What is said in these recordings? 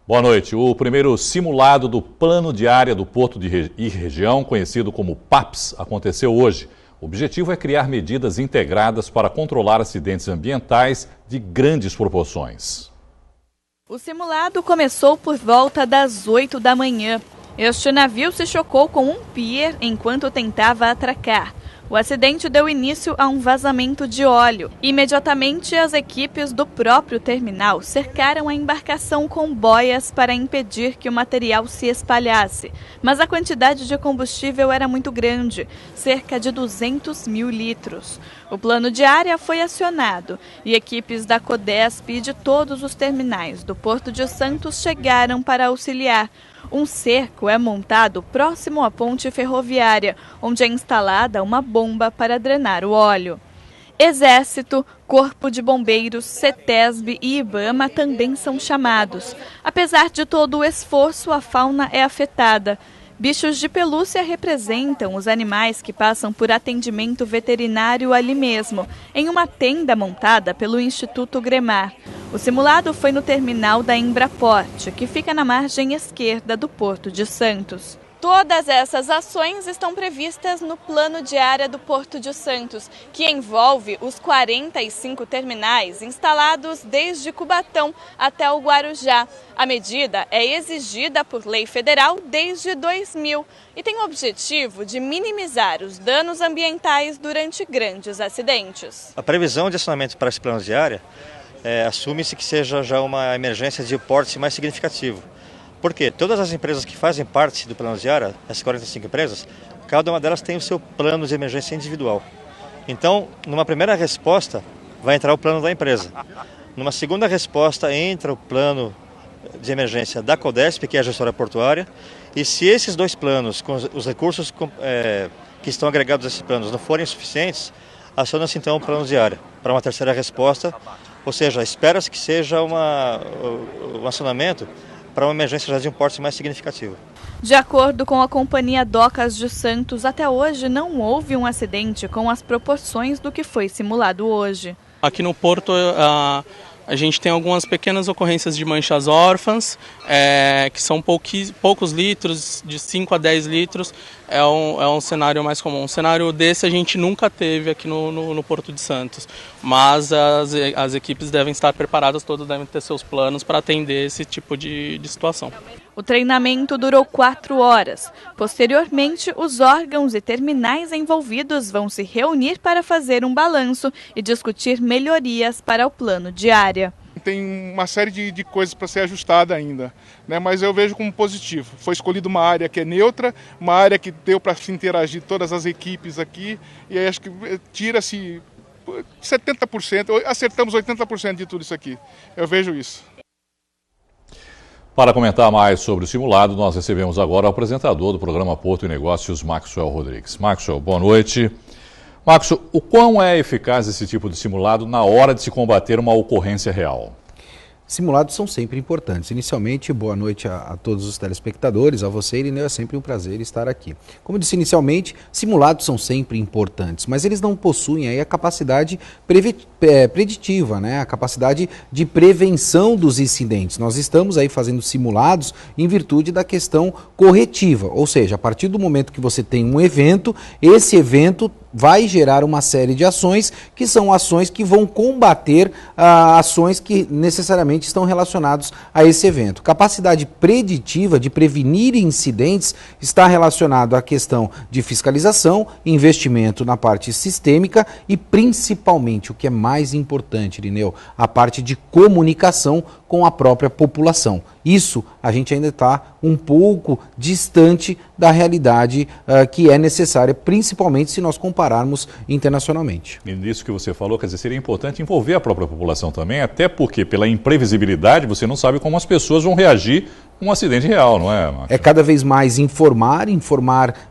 Boa noite. O primeiro simulado do Plano de Área do Porto e Região, conhecido como PAPS, aconteceu hoje. O objetivo é criar medidas integradas para controlar acidentes ambientais de grandes proporções. O simulado começou por volta das 8 da manhã. Este navio se chocou com um pier enquanto tentava atracar. O acidente deu início a um vazamento de óleo. Imediatamente, as equipes do próprio terminal cercaram a embarcação com boias para impedir que o material se espalhasse. Mas a quantidade de combustível era muito grande, cerca de 200 mil litros. O plano de área foi acionado e equipes da Codesp e de todos os terminais do Porto de Santos chegaram para auxiliar. Um cerco é montado próximo à ponte ferroviária, onde é instalada uma bomba para drenar o óleo. Exército, Corpo de Bombeiros, CETESB e IBAMA também são chamados. Apesar de todo o esforço, a fauna é afetada. Bichos de pelúcia representam os animais que passam por atendimento veterinário ali mesmo, em uma tenda montada pelo Instituto Gremar. O simulado foi no terminal da Embraporte, que fica na margem esquerda do Porto de Santos. Todas essas ações estão previstas no Plano de Área do Porto de Santos, que envolve os 45 terminais instalados desde Cubatão até o Guarujá. A medida é exigida por lei federal desde 2000 e tem o objetivo de minimizar os danos ambientais durante grandes acidentes. A previsão de acionamento para esse plano de área assume-se que seja já uma emergência de porte mais significativo. Porque todas as empresas que fazem parte do plano de área, essas 45 empresas, cada uma delas tem o seu plano de emergência individual. Então, numa primeira resposta, vai entrar o plano da empresa. Numa segunda resposta, entra o plano de emergência da Codesp, que é a gestora portuária. E se esses dois planos, com os recursos que estão agregados a esses planos, não forem suficientes, aciona-se então o plano de área para uma terceira resposta. Ou seja, espera-se que seja um acionamento para uma emergência já de um porte mais significativo. De acordo com a Companhia Docas de Santos, até hoje não houve um acidente com as proporções do que foi simulado hoje. Aqui no Porto a gente tem algumas pequenas ocorrências de manchas órfãs, que são poucos litros, de 5 a 10 litros, é um cenário mais comum. Um cenário desse a gente nunca teve aqui no Porto de Santos, mas as equipes devem estar preparadas, todas devem ter seus planos para atender esse tipo de situação. O treinamento durou 4 horas. Posteriormente, os órgãos e terminais envolvidos vão se reunir para fazer um balanço e discutir melhorias para o plano de área. Tem uma série de coisas para ser ajustada ainda, né? Mas eu vejo como positivo. Foi escolhida uma área que é neutra, uma área que deu para se interagir todas as equipes aqui, e aí acho que tira-se 70%, acertamos 80% de tudo isso aqui. Eu vejo isso. Para comentar mais sobre o simulado, nós recebemos agora o apresentador do programa Porto e Negócios, Maxwell Rodrigues. Maxwell, boa noite. Maxwell, o quão é eficaz esse tipo de simulado na hora de se combater uma ocorrência real? Simulados são sempre importantes. Inicialmente, boa noite a todos os telespectadores, a você, Irineu, é sempre um prazer estar aqui. Como disse inicialmente, simulados são sempre importantes, mas eles não possuem aí a capacidade preditiva, né? A capacidade de prevenção dos incidentes. Nós estamos aí fazendo simulados em virtude da questão corretiva, ou seja, a partir do momento que você tem um evento, esse evento vai gerar uma série de ações que são ações que vão combater ações que necessariamente estão relacionadas a esse evento. Capacidade preditiva de prevenir incidentes está relacionado à questão de fiscalização, investimento na parte sistêmica e principalmente, o que é mais importante, Irineu, a parte de comunicação com a própria população. Isso a gente ainda está um pouco distante da realidade que é necessária, principalmente se nós compararmos internacionalmente. E nisso que você falou, quer dizer, seria importante envolver a própria população também, até porque pela imprevisibilidade você não sabe como as pessoas vão reagir um acidente real, não é, Marcos? É cada vez mais informar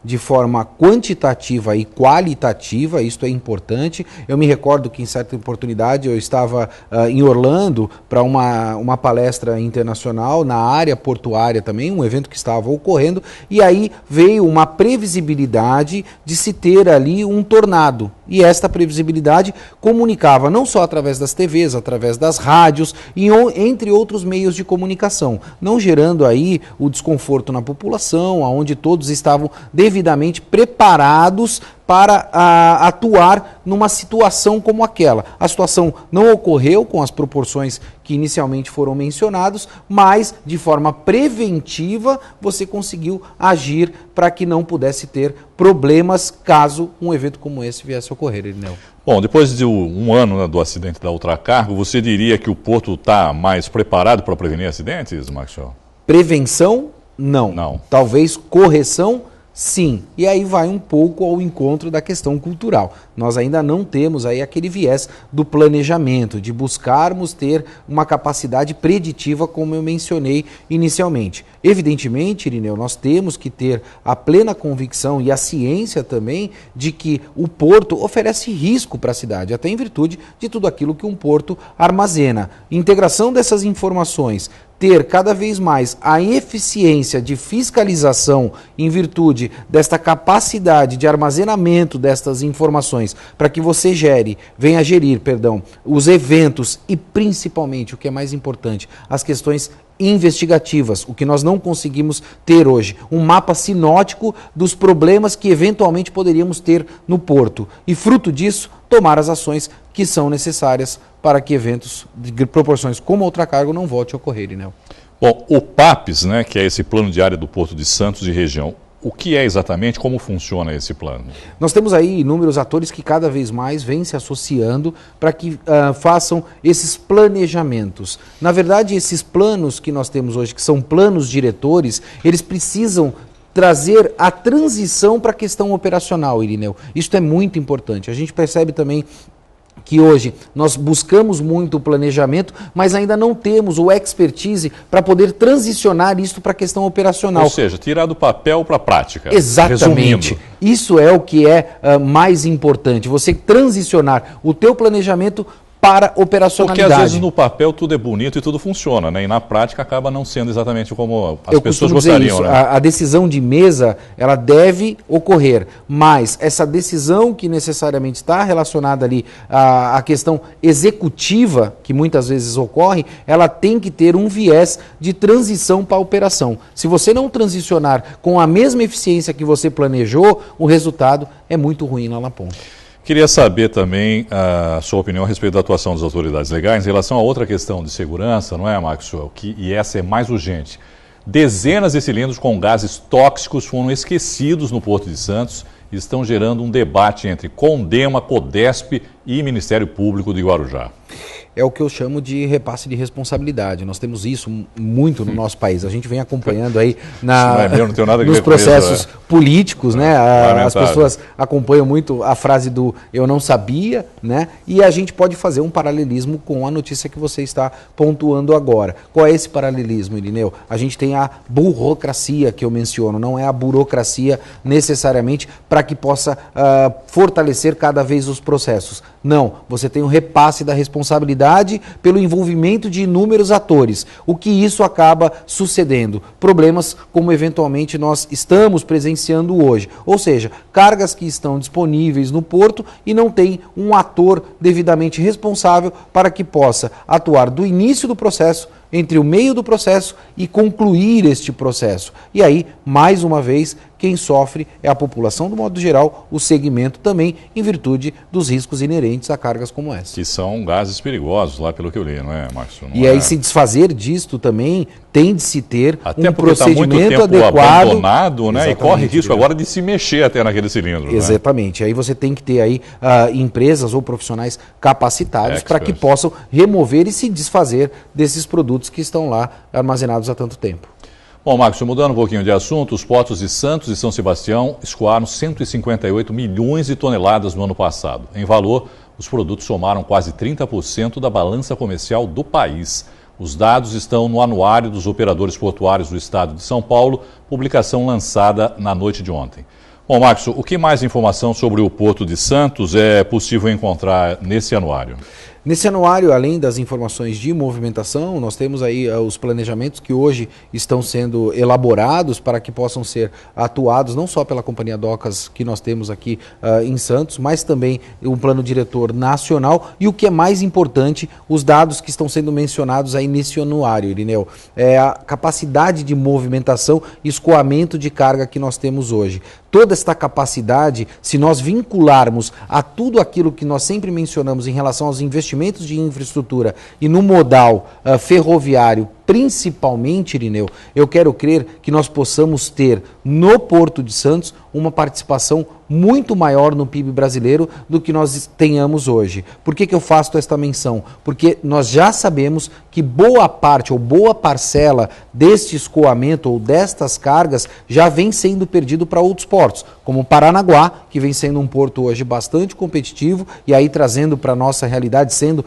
de forma quantitativa e qualitativa, isto é importante. Eu me recordo que em certa oportunidade eu estava em Orlando para uma palestra internacional na área portuária também, um evento que estava ocorrendo, e aí veio uma previsibilidade de se ter ali um tornado. E esta previsibilidade comunicava não só através das TVs, através das rádios e entre outros meios de comunicação, não gerando aí o desconforto na população, onde todos estavam devidamente preparados para atuar numa situação como aquela. A situação não ocorreu com as proporções que inicialmente foram mencionadas, mas de forma preventiva você conseguiu agir para que não pudesse ter problemas caso um evento como esse viesse a ocorrer, Irineu. Bom, depois de um ano, né, do acidente da Ultracargo, você diria que o porto está mais preparado para prevenir acidentes, Maxwell? Prevenção, não. Não. Talvez correção, sim. E aí vai um pouco ao encontro da questão cultural. Nós ainda não temos aí aquele viés do planejamento, de buscarmos ter uma capacidade preditiva, como eu mencionei inicialmente. Evidentemente, Irineu, nós temos que ter a plena convicção e a ciência também de que o porto oferece risco para a cidade, até em virtude de tudo aquilo que um porto armazena. Integração dessas informações, ter cada vez mais a eficiência de fiscalização em virtude desta capacidade de armazenamento destas informações para que você venha gerir, os eventos e principalmente, o que é mais importante, as questões investigativas, o que nós não conseguimos ter hoje, um mapa sinótico dos problemas que eventualmente poderíamos ter no porto e fruto disso, tomar as ações que são necessárias para que eventos de proporções como a Ultracargo não volte a ocorrer, Irineu. Bom, o PAPS, né, que é esse plano de área do Porto de Santos e região, o que é exatamente, como funciona esse plano? Nós temos aí inúmeros atores que cada vez mais vêm se associando para que façam esses planejamentos. Na verdade, esses planos que nós temos hoje, que são planos diretores, eles precisam trazer a transição para a questão operacional, Irineu. Isso é muito importante. A gente percebe também que hoje nós buscamos muito o planejamento, mas ainda não temos o expertise para poder transicionar isso para a questão operacional. Ou seja, tirar do papel para a prática. Exatamente. Resumindo. Isso é o que é mais importante, você transicionar o teu planejamento para operacionalidade. Porque às vezes no papel tudo é bonito e tudo funciona, né? E na prática acaba não sendo exatamente como as pessoas gostariam. Né? A decisão de mesa, ela deve ocorrer, mas essa decisão que necessariamente está relacionada ali à questão executiva, que muitas vezes ocorre, ela tem que ter um viés de transição para a operação. Se você não transicionar com a mesma eficiência que você planejou, o resultado é muito ruim lá na ponta. Queria saber também a sua opinião a respeito da atuação das autoridades legais em relação a outra questão de segurança, não é, Maxwell? E essa é mais urgente. Dezenas de cilindros com gases tóxicos foram esquecidos no Porto de Santos e estão gerando um debate entre Condema, Codesp e Ministério Público de Guarujá. É o que eu chamo de repasse de responsabilidade. Nós temos isso muito no nosso país. A gente vem acompanhando aí nos processos políticos, né? As pessoas acompanham muito a frase do eu não sabia, né? E a gente pode fazer um paralelismo com a notícia que você está pontuando agora. Qual é esse paralelismo, Irineu? A gente tem a burocracia que eu menciono, não é a burocracia necessariamente para que possa fortalecer cada vez os processos. Não, você tem o repasse da responsabilidade pelo envolvimento de inúmeros atores. O que isso acaba sucedendo? Problemas como eventualmente nós estamos presenciando hoje. Ou seja, cargas que estão disponíveis no porto e não tem um ator devidamente responsável para que possa atuar do início do processo, entre o meio do processo e concluir este processo. E aí, mais uma vez, quem sofre é a população do modo geral, o segmento também, em virtude dos riscos inerentes a cargas como essa. Que são gases perigosos, lá pelo que eu li, não é, Márcio? E aí se desfazer disto também tem de se ter até um procedimento tá muito tempo adequado. Abandonado, né? E corre risco agora de se mexer até naquele cilindro. Exatamente. Né? Aí você tem que ter aí empresas ou profissionais capacitados para que possam remover e se desfazer desses produtos que estão lá armazenados há tanto tempo. Bom, Marcos, mudando um pouquinho de assunto, os portos de Santos e São Sebastião escoaram 158 milhões de toneladas no ano passado. Em valor, os produtos somaram quase 30% da balança comercial do país. Os dados estão no Anuário dos Operadores Portuários do Estado de São Paulo, publicação lançada na noite de ontem. Bom, Marcos, o que mais informação sobre o Porto de Santos é possível encontrar nesse anuário? Nesse anuário, além das informações de movimentação, nós temos aí os planejamentos que hoje estão sendo elaborados para que possam ser atuados não só pela Companhia Docas que nós temos aqui em Santos, mas também um plano diretor nacional e o que é mais importante, os dados que estão sendo mencionados aí nesse anuário, Irineu, é a capacidade de movimentação e escoamento de carga que nós temos hoje. Toda esta capacidade, se nós vincularmos a tudo aquilo que nós sempre mencionamos em relação aos investimentos de infraestrutura e no modal ferroviário, principalmente, Irineu, eu quero crer que nós possamos ter no Porto de Santos uma participação muito maior no PIB brasileiro do que nós tenhamos hoje. Por que eu faço esta menção? Porque nós já sabemos que boa parte ou boa parcela deste escoamento ou destas cargas já vem sendo perdido para outros portos, como Paranaguá, que vem sendo um porto hoje bastante competitivo e aí trazendo para a nossa realidade, sendo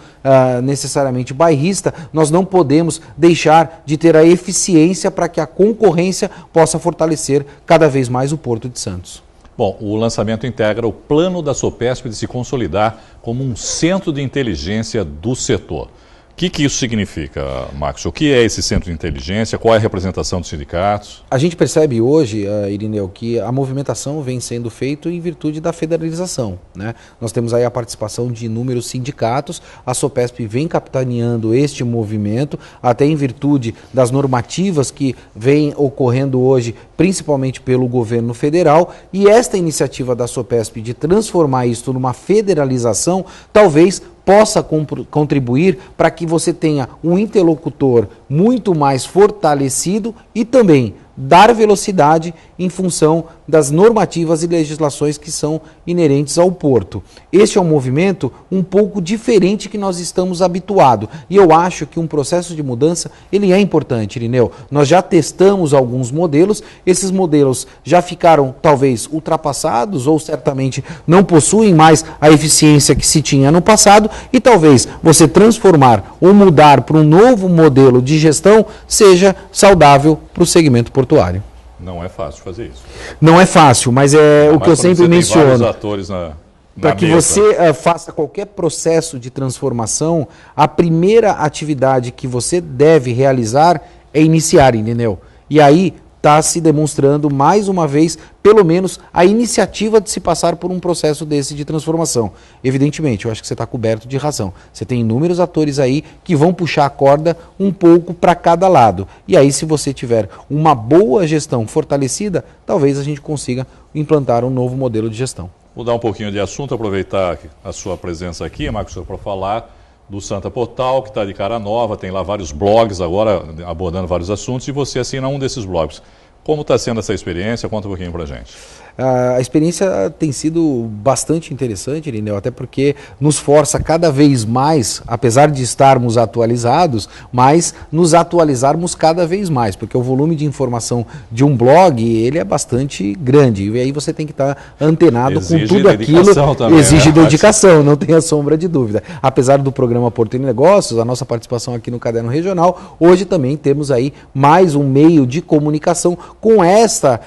necessariamente bairrista, nós não podemos deixar de ter a eficiência para que a concorrência possa fortalecer cada vez mais o Porto de Santos. Bom, o lançamento integra o plano da Sopesp de se consolidar como um centro de inteligência do setor. O que isso significa, Max? O que é esse centro de inteligência? Qual é a representação dos sindicatos? A gente percebe hoje, Irineu, que a movimentação vem sendo feita em virtude da federalização, né? Nós temos aí a participação de inúmeros sindicatos, a Sopesp vem capitaneando este movimento, até em virtude das normativas que vêm ocorrendo hoje, principalmente pelo governo federal, e esta iniciativa da Sopesp de transformar isso numa federalização, talvez possa contribuir para que você tenha um interlocutor muito mais fortalecido e também dar velocidade em função das normativas e legislações que são inerentes ao porto. Este é um movimento um pouco diferente que nós estamos habituados e eu acho que um processo de mudança ele é importante, Irineu. Nós já testamos alguns modelos, esses modelos já ficaram talvez ultrapassados ou certamente não possuem mais a eficiência que se tinha no passado e talvez você transformar ou mudar para um novo modelo de gestão seja saudável para o segmento portuário. Não é fácil fazer isso. Não é fácil, mas é o que eu sempre menciono. Para que você faça qualquer processo de transformação, a primeira atividade que você deve realizar é iniciar, entendeu? E aí está se demonstrando mais uma vez, pelo menos, a iniciativa de se passar por um processo desse de transformação. Evidentemente, eu acho que você está coberto de razão. Você tem inúmeros atores aí que vão puxar a corda um pouco para cada lado. E aí, se você tiver uma boa gestão fortalecida, talvez a gente consiga implantar um novo modelo de gestão. Mudar um pouquinho de assunto, aproveitar a sua presença aqui, Marcos, para falar do Santa Portal, que está de cara nova, tem lá vários blogs agora abordando vários assuntos e você assina um desses blogs. Como está sendo essa experiência? Conta um pouquinho para a gente. A experiência tem sido bastante interessante, Irineu, até porque nos força cada vez mais, apesar de estarmos atualizados, mas nos atualizarmos cada vez mais, porque o volume de informação de um blog, ele é bastante grande, e aí você tem que estar antenado com tudo aquilo, também, exige dedicação, não tenha sombra de dúvida. Apesar do programa Porto e Negócios, a nossa participação aqui no Caderno Regional, hoje também temos aí mais um meio de comunicação com esta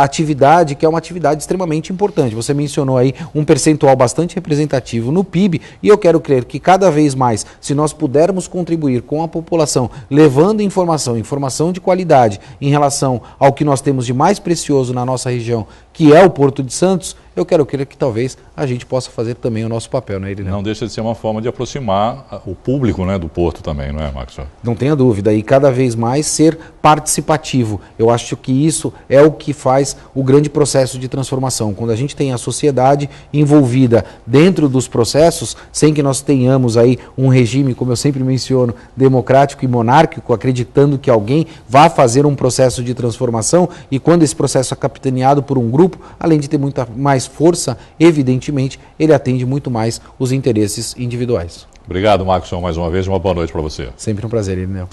atividade, que é uma atividade extremamente importante. Você mencionou aí um percentual bastante representativo no PIB e eu quero crer que cada vez mais, se nós pudermos contribuir com a população, levando informação de qualidade em relação ao que nós temos de mais precioso na nossa região, que é o Porto de Santos, eu quero crer que talvez a gente possa fazer também o nosso papel, né, Irineu? Não deixa de ser uma forma de aproximar o público, né, do Porto também, não é, Marcos? Não tenha dúvida, e cada vez mais ser participativo. Eu acho que isso é o que faz o grande processo de transformação. Quando a gente tem a sociedade envolvida dentro dos processos, sem que nós tenhamos aí um regime, como eu sempre menciono, democrático e monárquico, acreditando que alguém vá fazer um processo de transformação, e quando esse processo é capitaneado por um grupo, além de ter muita mais força, evidentemente, ele atende muito mais os interesses individuais. Obrigado, Marcos, mais uma vez. Uma boa noite para você. Sempre um prazer, Irineu.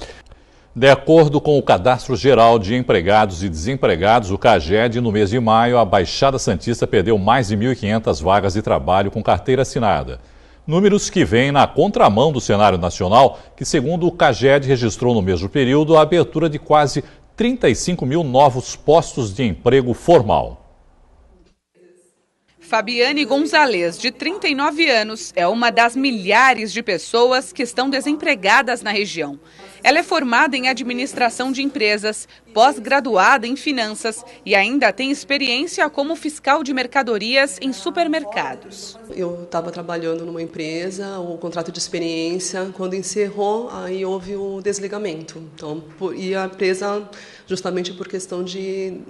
De acordo com o Cadastro Geral de Empregados e Desempregados, o CAGED, no mês de maio, a Baixada Santista perdeu mais de 1.500 vagas de trabalho com carteira assinada. Números que vêm na contramão do cenário nacional, que, segundo o CAGED, registrou no mesmo período a abertura de quase 35 mil novos postos de emprego formal. Fabiane Gonzalez, de 39 anos, é uma das milhares de pessoas que estão desempregadas na região. Ela é formada em administração de empresas, pós-graduada em finanças e ainda tem experiência como fiscal de mercadorias em supermercados. Eu estava trabalhando numa empresa, o contrato de experiência, quando encerrou, aí houve o desligamento. Então, e a empresa, justamente por questão de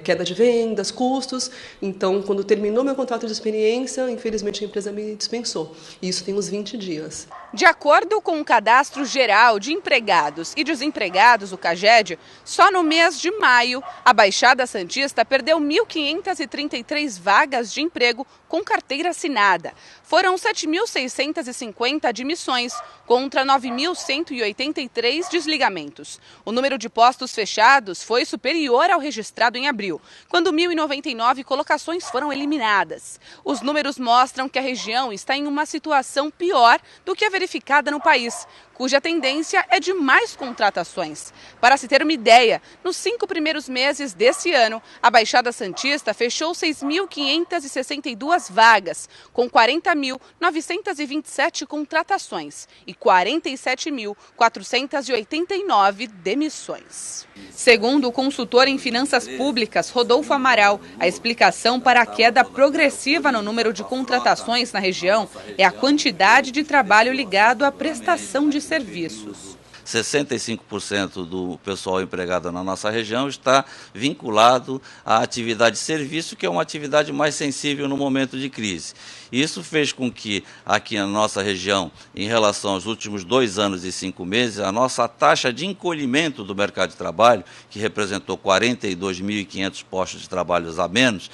queda de vendas, custos, então quando terminou meu contrato de experiência, infelizmente a empresa me dispensou. E isso tem uns 20 dias. De acordo com o Cadastro Geral de Empregados e Desempregados, o CAGED, só no mês de maio, a Baixada Santista perdeu 1.533 vagas de emprego com carteira assinada. Foram 7.650 admissões contra 9.183 desligamentos. O número de postos fechados foi superior ao registrado em abril, quando 1.099 colocações foram eliminadas. Os números mostram que a região está em uma situação pior do que a verificada no país, cuja tendência é de mais contratações. Para se ter uma ideia, nos 5 primeiros meses desse ano, a Baixada Santista fechou 6.562 vagas, com 40.927 contratações e 47.489 demissões. Segundo o consultor em finanças públicas, Rodolfo Amaral, a explicação para a queda progressiva no número de contratações na região é a quantidade de trabalho ligado à prestação de serviços. 65% do pessoal empregado na nossa região está vinculado à atividade de serviço, que é uma atividade mais sensível no momento de crise. Isso fez com que aqui na nossa região, em relação aos últimos 2 anos e 5 meses, a nossa taxa de encolhimento do mercado de trabalho, que representou 42.500 postos de trabalho a menos,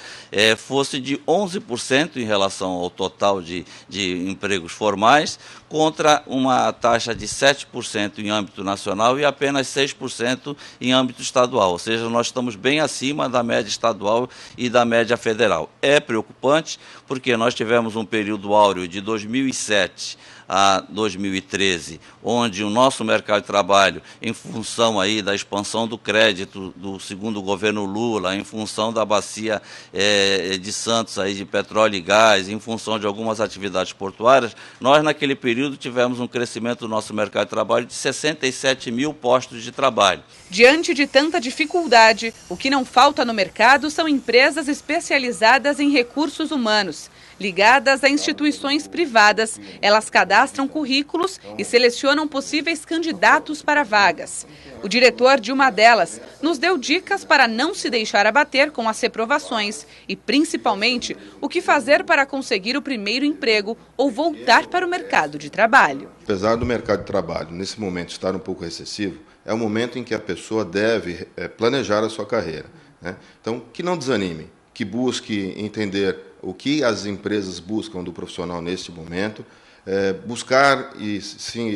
fosse de 11% em relação ao total de empregos formais, contra uma taxa de 7% em âmbito nacional e apenas 6% em âmbito estadual. Ou seja, nós estamos bem acima da média estadual e da média federal. É preocupante porque nós tivemos um período áureo de 2007 a 2013, onde o nosso mercado de trabalho, em função aí da expansão do crédito do segundo governo Lula, em função da bacia de Santos aí de petróleo e gás, em função de algumas atividades portuárias, nós naquele período tivemos um crescimento do nosso mercado de trabalho de 67 mil postos de trabalho. Diante de tanta dificuldade, o que não falta no mercado são empresas especializadas em recursos humanos. Ligadas a instituições privadas, elas cadastram currículos e selecionam possíveis candidatos para vagas. O diretor de uma delas nos deu dicas para não se deixar abater com as reprovações e, principalmente, o que fazer para conseguir o primeiro emprego ou voltar para o mercado de trabalho. Apesar do mercado de trabalho, nesse momento, estar um pouco recessivo, é o momento em que a pessoa deve planejar a sua carreira, né? Então, que não desanime, que busque entender o que as empresas buscam do profissional neste momento, buscar e sim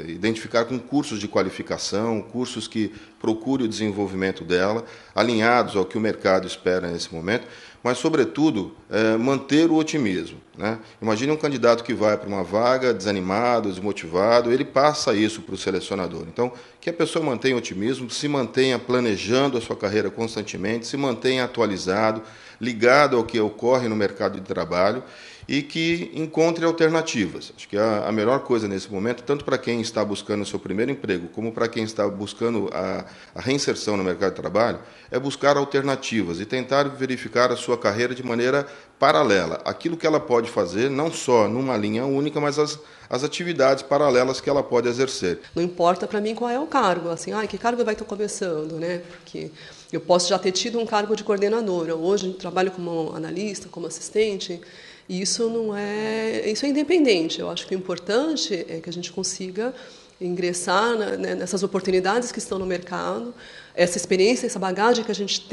identificar com cursos de qualificação, cursos que procurem o desenvolvimento dela, alinhados ao que o mercado espera nesse momento, mas, sobretudo, manter o otimismo, né? Imagine um candidato que vai para uma vaga desanimado, desmotivado, ele passa isso para o selecionador. Então, que a pessoa mantenha o otimismo, se mantenha planejando a sua carreira constantemente, se mantenha atualizado, ligado ao que ocorre no mercado de trabalho e que encontre alternativas. Acho que a melhor coisa nesse momento, tanto para quem está buscando o seu primeiro emprego, como para quem está buscando a reinserção no mercado de trabalho, é buscar alternativas e tentar verificar a sua carreira de maneira paralela. Aquilo que ela pode fazer, não só numa linha única, mas as atividades paralelas que ela pode exercer. Não importa para mim qual é o cargo, assim, que cargo vai estar começando, né? Porque eu posso já ter tido um cargo de coordenadora. Hoje eu trabalho como analista, como assistente, e isso é independente. Eu acho que o importante é que a gente consiga ingressar nessas oportunidades que estão no mercado, essa experiência, essa bagagem que a gente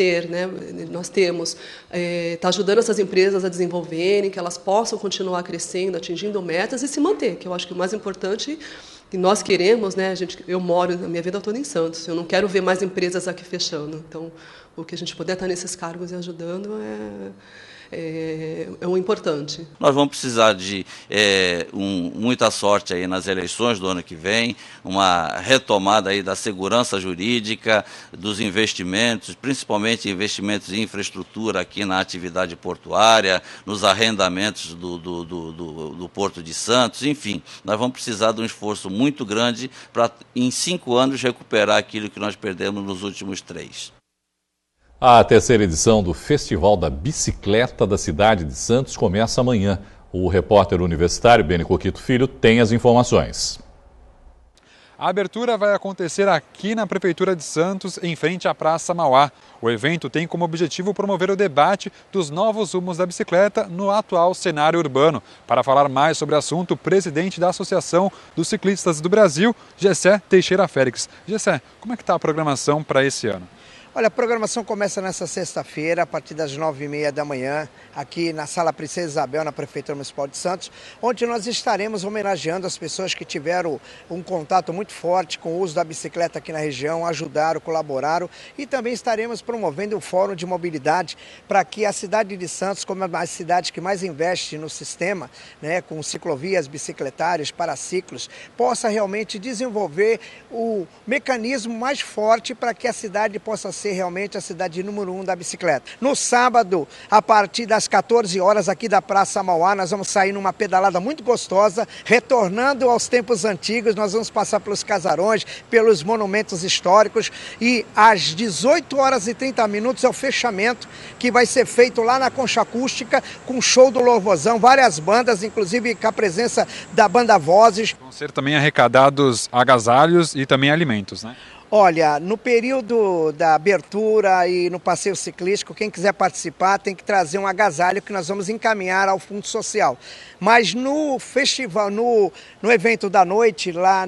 nós temos, está ajudando essas empresas a desenvolverem, que elas possam continuar crescendo, atingindo metas e se manter, que eu acho que o mais importante que nós queremos, né, eu moro na minha vida toda em Santos, eu não quero ver mais empresas aqui fechando, então o que a gente puder estar nesses cargos e ajudando é um importante. Nós vamos precisar de muita sorte aí nas eleições do ano que vem, uma retomada aí da segurança jurídica, dos investimentos, principalmente investimentos em infraestrutura aqui na atividade portuária, nos arrendamentos do Porto de Santos, enfim, nós vamos precisar de um esforço muito grande para, em 5 anos, recuperar aquilo que nós perdemos nos últimos 3. A terceira edição do Festival da Bicicleta da cidade de Santos começa amanhã. O repórter universitário Beni Coquito Filho tem as informações. A abertura vai acontecer aqui na Prefeitura de Santos, em frente à Praça Mauá. O evento tem como objetivo promover o debate dos novos rumos da bicicleta no atual cenário urbano. Para falar mais sobre o assunto, o presidente da Associação dos Ciclistas do Brasil, Gessé Teixeira Félix. Gessé, como é que está a programação para esse ano? Olha, a programação começa nesta sexta-feira, a partir das 9h30 da manhã, aqui na Sala Princesa Isabel, na Prefeitura Municipal de Santos, onde nós estaremos homenageando as pessoas que tiveram um contato muito forte com o uso da bicicleta aqui na região, ajudaram, colaboraram, e também estaremos promovendo um fórum de mobilidade para que a cidade de Santos, como a cidade que mais investe no sistema, né, com ciclovias, bicicletários, paraciclos, possa realmente desenvolver o mecanismo mais forte para que a cidade possa ser realmente a cidade número 1 da bicicleta. No sábado, a partir das 14 horas aqui da Praça Mauá, nós vamos sair numa pedalada muito gostosa, retornando aos tempos antigos. Nós vamos passar pelos casarões, pelos monumentos históricos, e às 18h30 é o fechamento, que vai ser feito lá na Concha Acústica, com show do Louvorzão, várias bandas, inclusive com a presença da banda Vozes. Vão ser também arrecadados agasalhos e também alimentos, né? Olha, no período da abertura e no passeio ciclístico, quem quiser participar tem que trazer um agasalho que nós vamos encaminhar ao Fundo Social. Mas no festival, no evento da noite, lá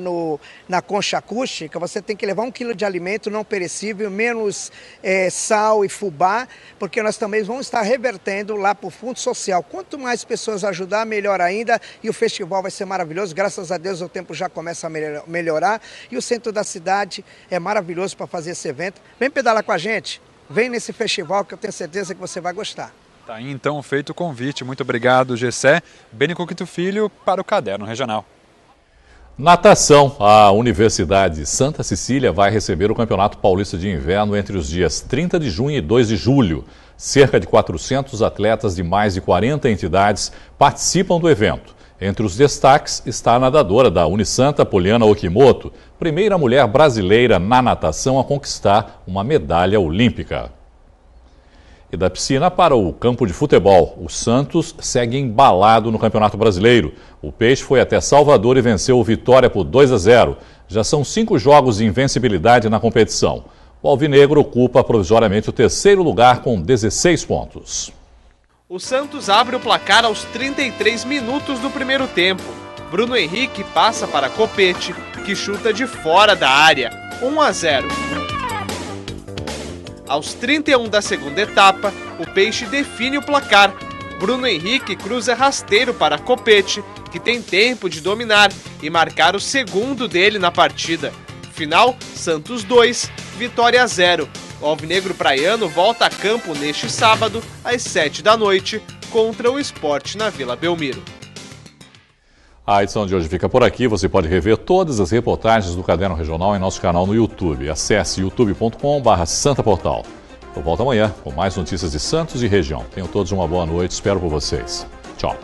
na Concha Acústica, você tem que levar 1 quilo de alimento não perecível, menos sal e fubá, porque nós também vamos estar revertendo lá para o Fundo Social. Quanto mais pessoas ajudar, melhor ainda, e o festival vai ser maravilhoso. Graças a Deus o tempo já começa a melhorar, e o centro da cidade é maravilhoso para fazer esse evento. Vem pedalar com a gente, vem nesse festival que eu tenho certeza que você vai gostar. Tá aí então feito o convite. Muito obrigado, Gessé. Beni Coquito Filho para o Caderno Regional. Natação. A Universidade Santa Cecília vai receber o Campeonato Paulista de Inverno entre os dias 30 de junho e 2 de julho. Cerca de 400 atletas de mais de 40 entidades participam do evento. Entre os destaques está a nadadora da Unisanta, Poliana Okimoto, primeira mulher brasileira na natação a conquistar uma medalha olímpica. E da piscina para o campo de futebol, o Santos segue embalado no Campeonato Brasileiro. O Peixe foi até Salvador e venceu o Vitória por 2-0. Já são 5 jogos de invencibilidade na competição. O Alvinegro ocupa provisoriamente o 3º lugar com 16 pontos. O Santos abre o placar aos 33 minutos do primeiro tempo. Bruno Henrique passa para Copete, que chuta de fora da área, 1-0. Aos 31 da segunda etapa, o Peixe define o placar. Bruno Henrique cruza rasteiro para Copete, que tem tempo de dominar e marcar o segundo dele na partida. Final, Santos 2, Vitória 0. O Alvinegro Praiano volta a campo neste sábado, às 7 da noite, contra o Sport na Vila Belmiro. A edição de hoje fica por aqui. Você pode rever todas as reportagens do Caderno Regional em nosso canal no YouTube. Acesse youtube.com/santaportal. Eu volto amanhã com mais notícias de Santos e região. Tenham todos uma boa noite. Espero por vocês. Tchau.